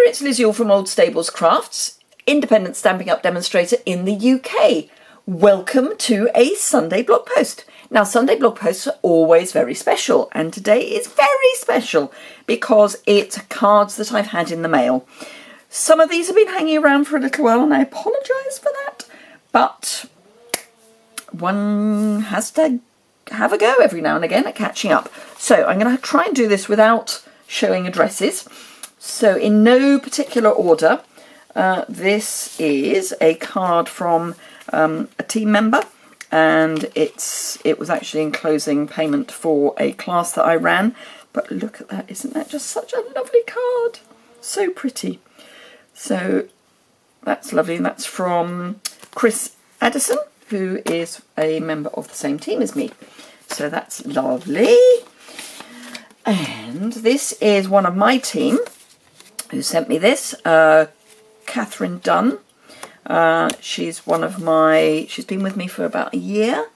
it's Liz Yuille from Old Stables Crafts, independent Stampin' Up demonstrator in the UK. Welcome to a Sunday blog post. Now, Sunday blog posts are always very special, and today is very special because it's cards that I've had in the mail. Some of these have been hanging around for a little while, and I apologise for that, but one has to have a go every now and again at catching up. So I'm going to try and do this without showing addresses. So in no particular order, this is a card from a team member, and it was actually enclosing payment for a class that I ran. But look at that, isn't that just such a lovely card? So pretty. So that's lovely, and that's from Edison, who is a member of the same team as me. So that's lovely. And this is one of my team who sent me this, Katherine Dunn. She's been with me for about a year.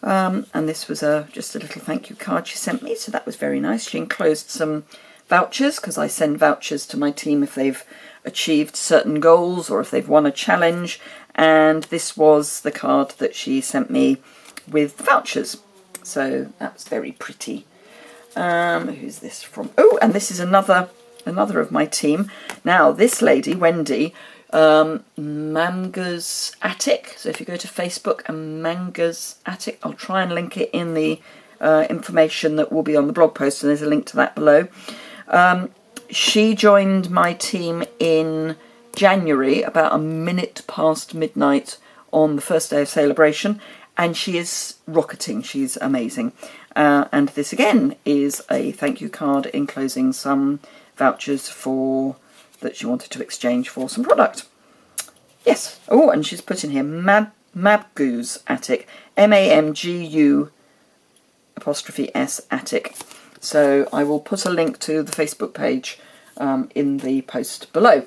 And this was just a little thank you card she sent me, so that was very nice. She enclosed some vouchers, because I send vouchers to my team if they've achieved certain goals or if they've won a challenge. And this was the card that she sent me with the vouchers. So that's very pretty. Who's this from? Oh, and this is another of my team. Now, this lady, Wendy, Mangas Attic. So if you go to Facebook and Mangas Attic, I'll try and link it in the information that will be on the blog post, and there's a link to that below. She joined my team in January, about a minute past midnight on the first day of celebration, and she is rocketing. She's amazing. And this again is a thank you card enclosing some vouchers that she wanted to exchange for some product. Yes. Oh, and she's put in here Mabgu's Attic, MAMGU''S Attic. So I will put a link to the Facebook page in the post below.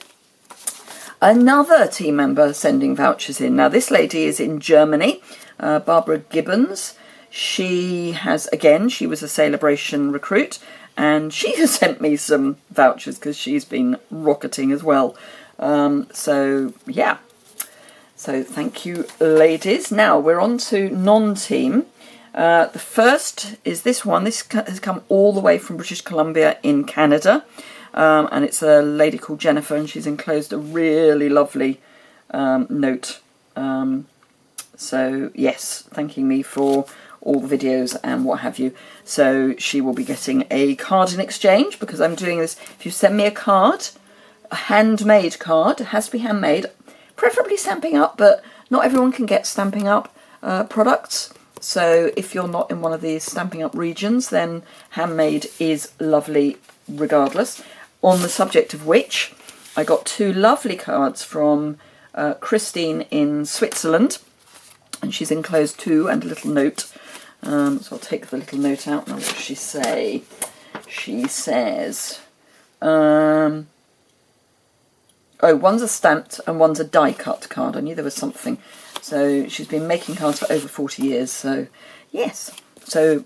Another team member sending vouchers in. Now, this lady is in Germany, Barbara Gibbons. She was a celebration recruit, and she has sent me some vouchers because she's been rocketing as well. So yeah, so thank you, ladies. Now we're on to non-team. The first is this one. This has come all the way from British Columbia in Canada, and it's a lady called Jennifer, and she's enclosed a really lovely note. So yes, thanking me for all the videos and what have you. So she will be getting a card in exchange, because I'm doing this. If you send me a card, a handmade card, it has to be handmade, preferably Stampin' Up, but not everyone can get Stampin' Up products. So if you're not in one of these Stampin' Up regions, then handmade is lovely regardless. On the subject of which, I got two lovely cards from Christine in Switzerland, and she's enclosed two and a little note. So I'll take the little note out. Now, what does she say? She says, oh, one's a stamped and one's a die-cut card. I knew there was something. So she's been making cards for over 40 years. So yes. So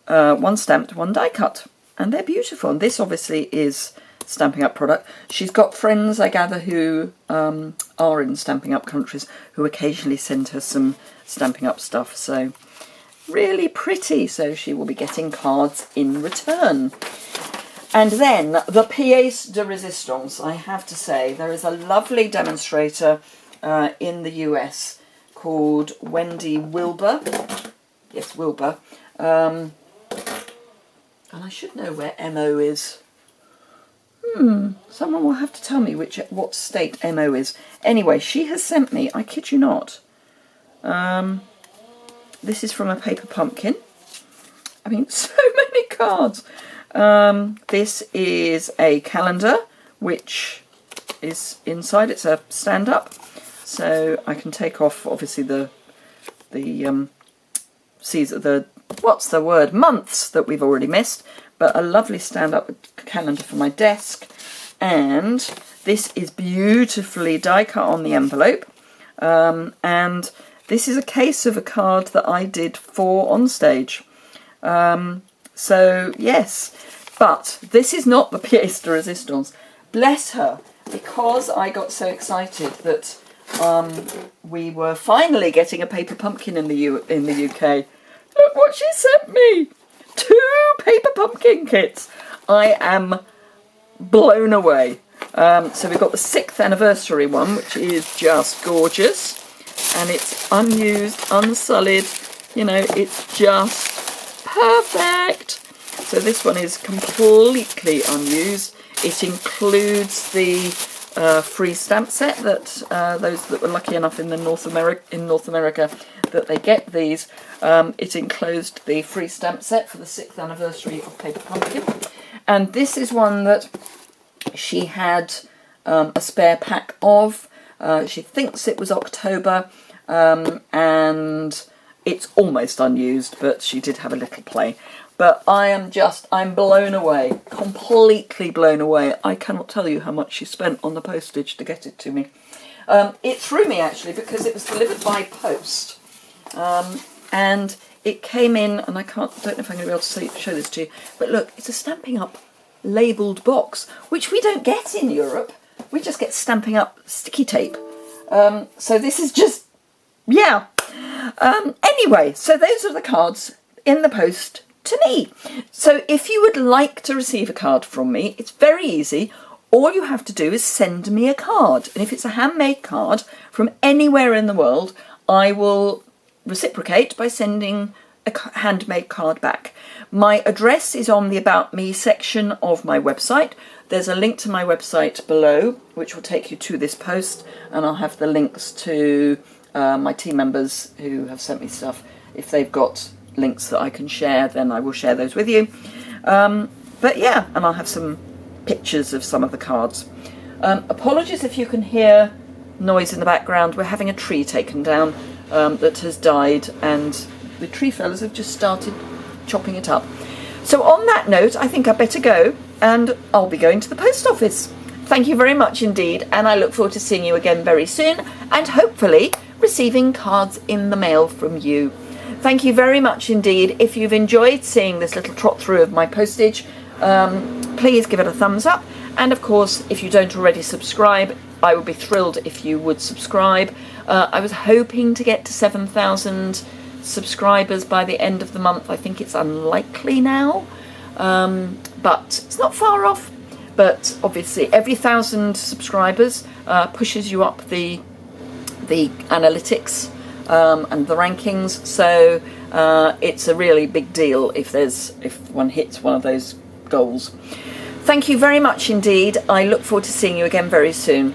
one stamped, one die-cut. And they're beautiful. And this obviously is Stampin' Up product. She's got friends, I gather, who are in Stampin' Up countries, who occasionally send her some Stampin' Up stuff. So really pretty. So she will be getting cards in return. And then the pièce de résistance, I have to say. There is a lovely demonstrator in the US called Wendy Wilbur. Yes, Wilbur. And I should know where MO is. Someone will have to tell me what state MO is. Anyway, she has sent me, I kid you not, this is from a paper pumpkin. I mean, so many cards. This is a calendar, which is inside. It's a stand-up, so I can take off, obviously, the months that we've already missed, but a lovely stand-up calendar for my desk. And this is beautifully die-cut on the envelope, and this is a case of a card that I did for On Stage. So yes, but this is not the pièce de résistance. Bless her. because I got so excited that we were finally getting a paper pumpkin in the UK. Look what she sent me! 2 paper pumpkin kits. I am blown away. So we've got the 6th anniversary one, which is just gorgeous. And it's unused, unsullied. You know, it's just perfect. So this one is completely unused. It includes the free stamp set that those that were lucky enough in North America that they get these. It enclosed the free stamp set for the 6th anniversary of Paper Pumpkin, and this is one that she had a spare pack of. She thinks it was October, and it's almost unused, but she did have a little play. But I'm blown away, completely blown away. I cannot tell you how much she spent on the postage to get it to me. It threw me, actually, because it was delivered by post. And it came in, and I don't know if I'm going to be able to show this to you, but look, it's a Stampin' Up labelled box, which we don't get in Europe. We just get Stampin' Up sticky tape. So this is just, yeah. Anyway, so those are the cards in the post to me. So if you would like to receive a card from me, it's very easy. All you have to do is send me a card. And if it's a handmade card from anywhere in the world, I will reciprocate by sending a handmade card back. My address is on the About Me section of my website. There's a link to my website below, which will take you to this post, and I'll have the links to my team members who have sent me stuff. If they've got links that I can share, then I will share those with you. But yeah, and I'll have some pictures of some of the cards. Apologies if you can hear noise in the background. We're having a tree taken down that has died, and the tree fellas have just started chopping it up. So on that note, I think I better go, and I'll be going to the post office. Thank you very much indeed, and I look forward to seeing you again very soon, and hopefully receiving cards in the mail from you. Thank you very much indeed. If you've enjoyed seeing this little trot through of my postage, please give it a thumbs up. And of course, if you don't already subscribe, I would be thrilled if you would subscribe. I was hoping to get to 7,000 subscribers by the end of the month. I think it's unlikely now, but it's not far off. But obviously, every 1,000 subscribers pushes you up the analytics and the rankings. So it's a really big deal if one hits one of those goals. Thank you very much indeed. I look forward to seeing you again very soon.